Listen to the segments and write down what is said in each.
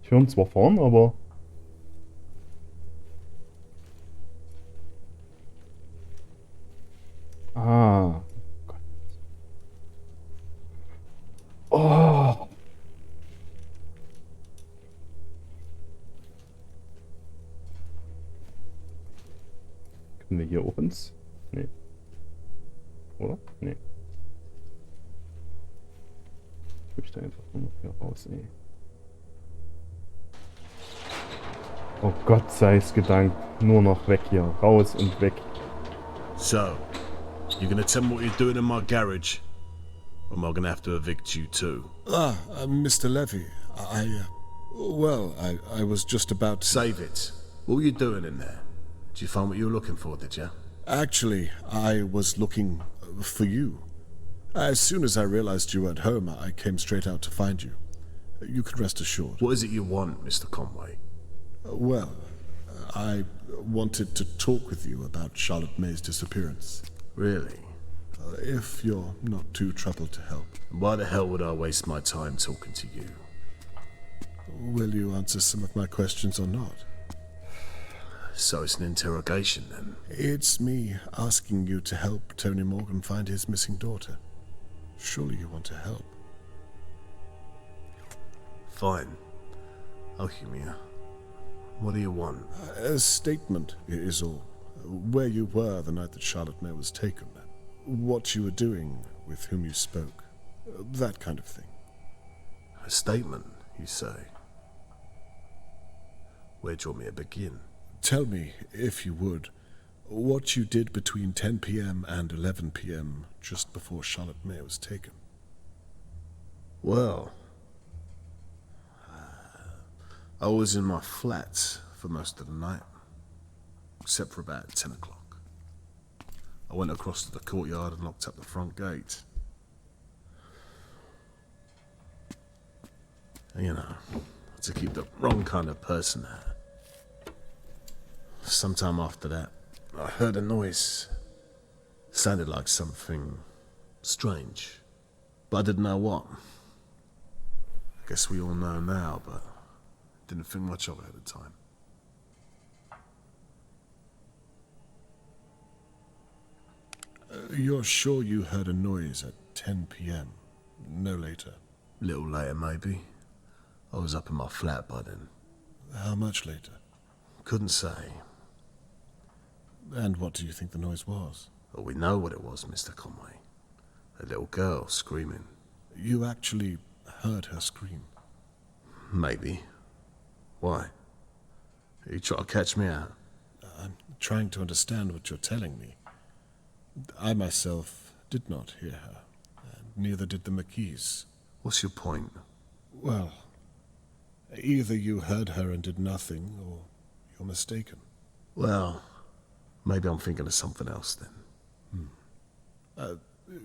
Ich höre ihn zwar fahren, aber... Ah. Gott. Oh. Können wir hier auch ins... Nee. Oder? Nee. Ich möchte einfach nur noch hier raus, ey. Oh Gott sei es gedankt. Nur noch weg hier. Raus und weg. So, you're gonna tell me what you're doing in my garage? Or am I gonna have to evict you too? Mr. Levy, I was just about to... Save it. What were you doing in there? Did you find what you were looking for, did you? Actually, I was looking for you. As soon as I realized you weren't home, I came straight out to find you. You can rest assured. What is it you want, Mr. Conway? I wanted to talk with you about Charlotte May's disappearance. Really? If you're not too troubled to help. Why the hell would I waste my time talking to you? Will you answer some of my questions or not? So it's an interrogation then? It's me asking you to help Tony Morgan find his missing daughter. Surely you want to help. Fine. I'll humor you. What do you want? A statement is all. Where you were the night that Charlotte May was taken. What you were doing, with whom you spoke. That kind of thing. A statement, you say? Where do you want me to begin? Tell me, if you would, what you did between 10 p.m. and 11 p.m. just before Charlotte May was taken. Well, I was in my flat for most of the night, except for about 10 o'clock. I went across to the courtyard and locked up the front gate. And, you know, to keep the wrong kind of person out. Sometime after that, I heard a noise. Sounded like something strange, but I didn't know what. I guess we all know now, but didn't think much of it at the time. You're sure you heard a noise at 10 p.m., no later? Little later, maybe. I was up in my flat by then. How much later? Couldn't say. And what do you think the noise was? Well, we know what it was, Mr. Conway. A little girl screaming. You actually heard her scream? Maybe. Why? Are you trying to catch me out? I'm trying to understand what you're telling me. I myself did not hear her, and neither did the McKees. What's your point? Well, either you heard her and did nothing, or you're mistaken. Well, maybe I'm thinking of something else then.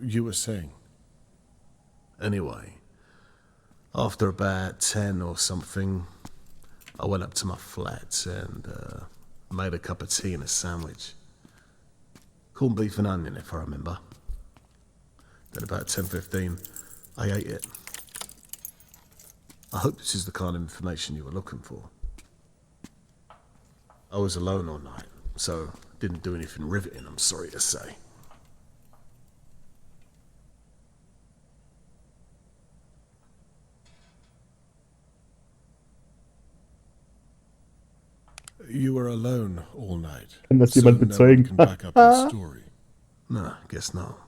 You were saying? Anyway, after about 10 or something, I went up to my flat and made a cup of tea and a sandwich. Corned beef and onion, if I remember. Then about 10:15, I ate it. I hope this is the kind of information you were looking for. I was alone all night, so didn't do anything riveting, I'm sorry to say. You were alone all night. Kann das so jemand no one bezeugen? can back up your story. No, guess not.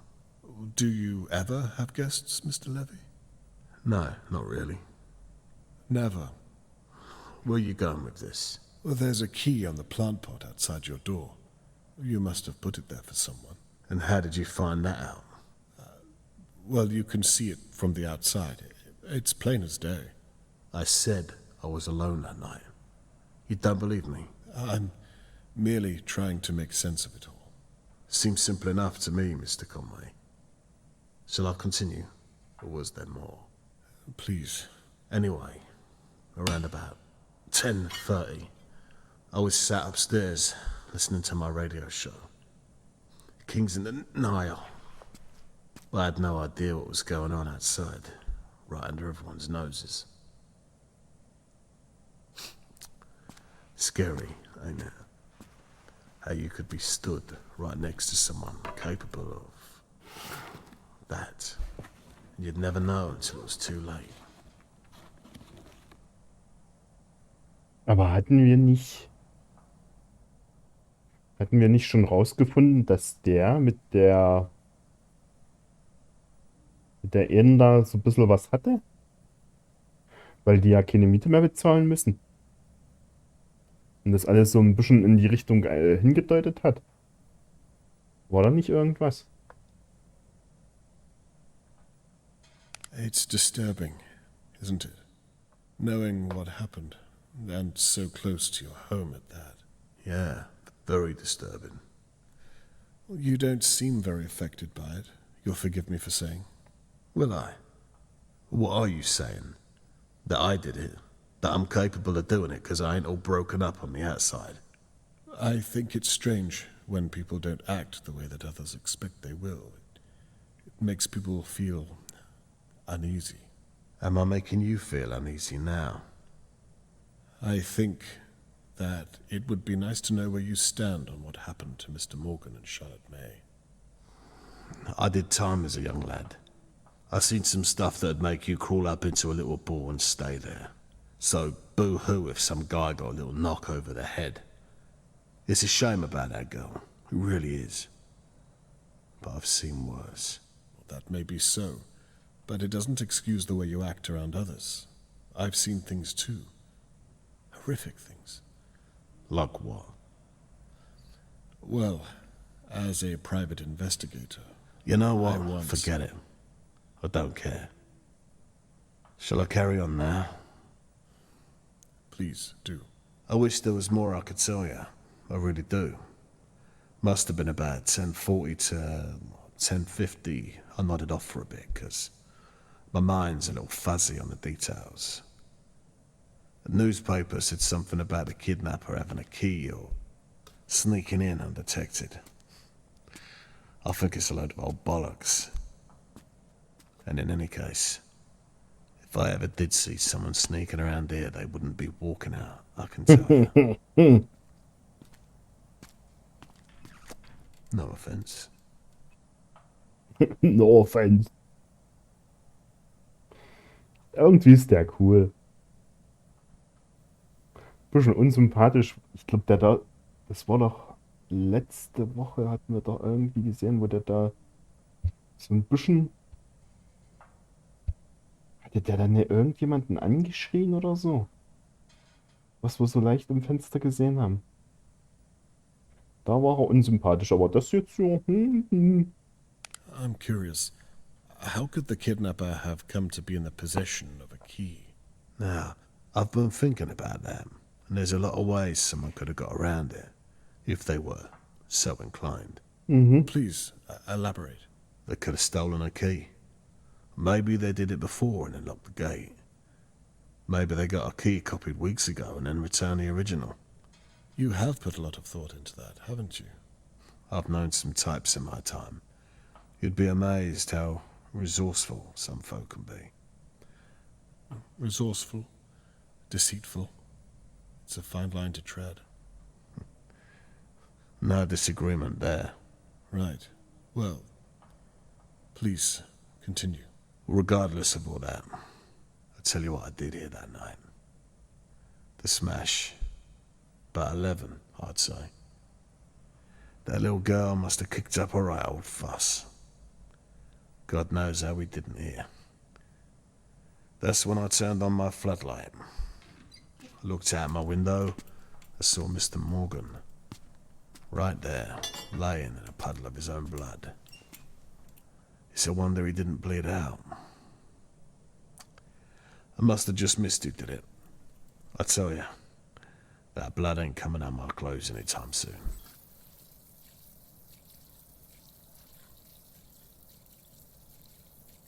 Do you ever have guests, Mr. Levy? No, not really. Never. Where are you going with this? Well, there's a key on the plant pot outside your door. You must have put it there for someone. And how did you find that out? Well, you can see it from the outside. It's plain as day. I said I was alone that night. You don't believe me? I'm merely trying to make sense of it all. Seems simple enough to me, Mr. Conway. Shall I continue? Or was there more? Please. Anyway, around about 10:30, I was sat upstairs listening to my radio show. Kings in the Nile. I had no idea what was going on outside, right under everyone's noses. Scary, ain't it? How you could be stood right next to someone capable of that. And you'd never know until it was too late. Aber hatten wir nicht schon rausgefunden, dass der mit der Ehen da so ein bisschen was hatte? Weil die ja keine Miete mehr bezahlen müssen. Und das alles so ein bisschen in die Richtung hingedeutet hat. War da nicht irgendwas? It's disturbing, isn't it? Knowing what happened, and so close to your home at that. Yeah, very disturbing. Well, you don't seem very affected by it. You'll forgive me for saying. Will I? What are you saying? That I did it? That I'm capable of doing it because I ain't all broken up on the outside? I think it's strange when people don't act the way that others expect they will. It makes people feel uneasy. Am I making you feel uneasy now? I think that it would be nice to know where you stand on what happened to Mr. Morgan and Charlotte May. I did time as a young lad. I seen some stuff that'd make you crawl up into a little ball and stay there. So boo-hoo if some guy got a little knock over the head. It's a shame about that girl. It really is. But I've seen worse. Well, that may be so, but it doesn't excuse the way you act around others. I've seen things too. Horrific things. Like what? Well, as a private investigator... You know what? I once- Forget it. I don't care. Shall I carry on now? Please, do. I wish there was more I could tell you. I really do. Must have been about 10:40 to 10:50. I nodded off for a bit, because my mind's a little fuzzy on the details. The newspaper said something about the kidnapper having a key or sneaking in undetected. I think it's a load of old bollocks. And in any case, if I ever did see someone sneaking around here, they wouldn't be walking out, I can tell you. No offense. No offense. Irgendwie ist der cool. Bisschen unsympathisch. Ich glaube, das war doch letzte Woche, hatten wir doch irgendwie gesehen, wo der da so ein bisschen. Hatte der dann irgendjemanden angeschrien oder so? Was wir so leicht im Fenster gesehen haben. Da war er unsympathisch, aber das jetzt so. I'm curious. How could the kidnapper have come to be in the possession of a key? Now, I've been thinking about that, and there's a lot of ways someone could have got around it, if they were so inclined. Please, elaborate. They could have stolen a key. Maybe they did it before and then locked the gate. Maybe they got a key copied weeks ago and then returned the original. You have put a lot of thought into that, haven't you? I've known some types in my time. You'd be amazed how resourceful some folk can be. Resourceful, deceitful. It's a fine line to tread. No disagreement there. Right. Well, please, continue. Regardless of all that, I'll tell you what I did here that night. The smash. About 11, I'd say. That little girl must have kicked up a right old fuss. God knows how we didn't hear. That's when I turned on my floodlight. I looked out my window. I saw Mr. Morgan. Right there, laying in a puddle of his own blood. It's a wonder he didn't bleed out. I must have just missed who did it. I tell you, that blood ain't coming out my clothes anytime soon.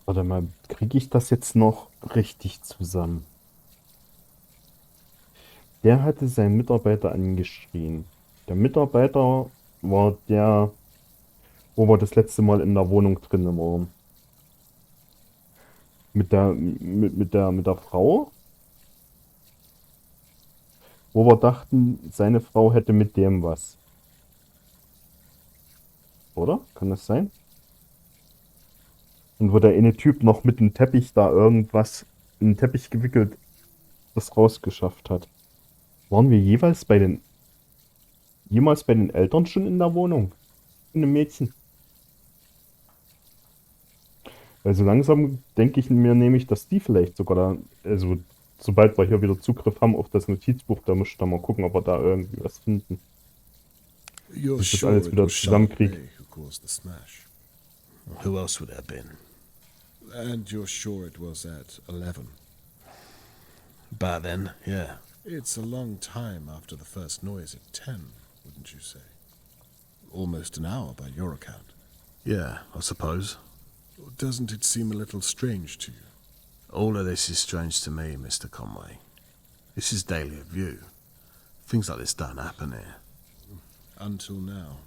Warte mal, kriege ich das jetzt noch richtig zusammen? Der hatte seinen Mitarbeiter angeschrien. Der Mitarbeiter war der, wo wir das letzte Mal in der Wohnung drin waren. Mit der Frau? wo wir dachten, seine Frau hätte mit dem was. Oder? Kann das sein? Und wo der eine Typ noch mit dem Teppich da irgendwas in den Teppich gewickelt das rausgeschafft hat. Waren wir jemals bei den Eltern schon in der Wohnung? In einem Mädchen? Weil so langsam denke ich mir nämlich, dass die vielleicht sogar da, also sobald wir hier wieder Zugriff haben auf das Notizbuch, da muss ich da mal gucken, ob wir da irgendwie was finden. You're Dass ich das sure alles it wieder was Charlotte zusammenkriege. May who caused the smash? Who else would there have been? And you're sure it was at 11? About then, yeah. It's a long time after the first noise at 10, wouldn't you say? Almost an hour by your account. Yeah, I suppose. Doesn't it seem a little strange to you? All of this is strange to me, Mr. Conway. This is daily of you. Things like this don't happen here. Until now.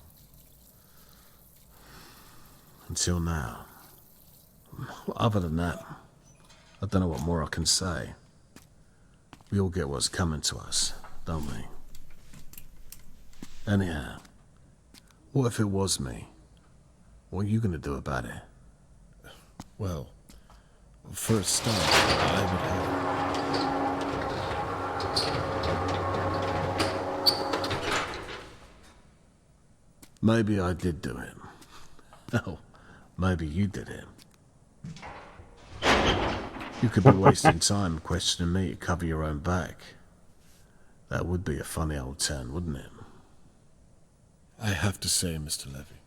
Until now. Other than that, I don't know what more I can say. We all get what's coming to us, don't we? Anyhow, what if it was me? What are you going to do about it? Well, for a start, I would have... Maybe I did do it. Oh, maybe you did it. You could be wasting time questioning me to cover your own back. That would be a funny old turn, wouldn't it? I have to say, Mr. Levy,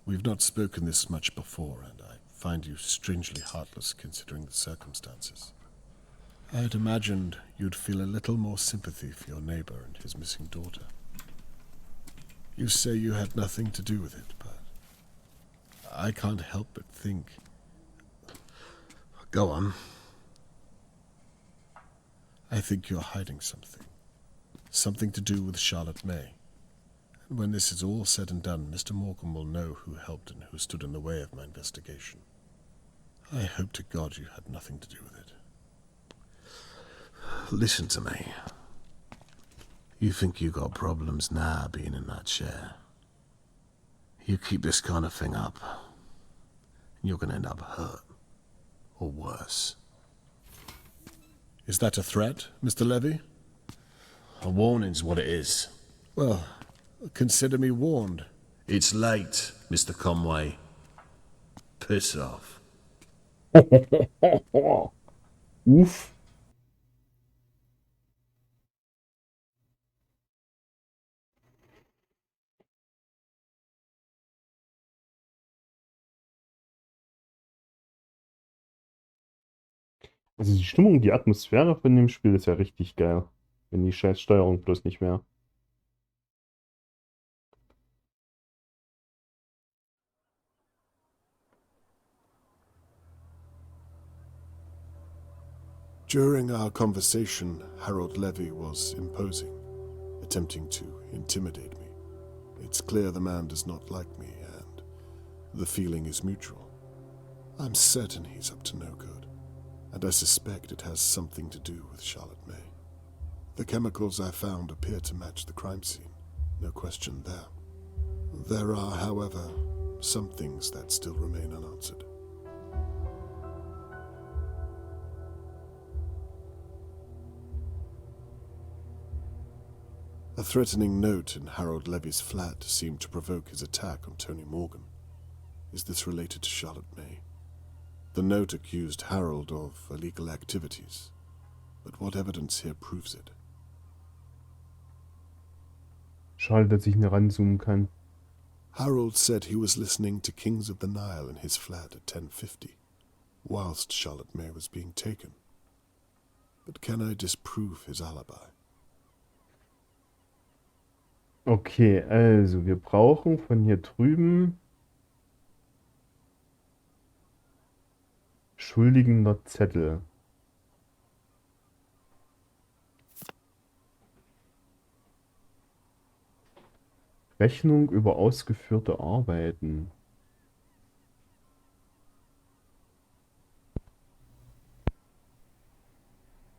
we've not spoken this much before, and I find you strangely heartless considering the circumstances. I'd imagined you'd feel a little more sympathy for your neighbor and his missing daughter. You say you had nothing to do with it, but I can't help but think... Go on. I think you're hiding something. Something to do with Charlotte May. And when this is all said and done, Mr. Morgan will know who helped and who stood in the way of my investigation. I hope to God you had nothing to do with it. Listen to me. You think you got problems now being in that chair. You keep this kind of thing up, and you're gonna end up hurt. Or worse. Is that a threat, Mr. Levy? A warning's what it is. Well, consider me warned. It's late, Mr. Conway. Piss off. Uff. Also die Stimmung, die Atmosphäre von dem Spiel ist ja richtig geil. Wenn die scheiß Steuerung bloß nicht mehr. During our conversation, Harold Levy was imposing, attempting to intimidate me. It's clear the man does not like me, and the feeling is mutual. I'm certain he's up to no good, and I suspect it has something to do with Charlotte May. The chemicals I found appear to match the crime scene, no question there. There are, however, some things that still remain unanswered. A threatening note in Harold Levy's flat seemed to provoke his attack on Tony Morgan. Is this related to Charlotte May? The note accused Harold of illegal activities, but what evidence here proves it? Schade, dass ich nicht ranzoomen kann. Harold said he was listening to Kings of the Nile in his flat at 10:50, whilst Charlotte May was being taken. But can I disprove his alibi? Okay, also wir brauchen von hier drüben schuldigender Zettel. Rechnung über ausgeführte Arbeiten.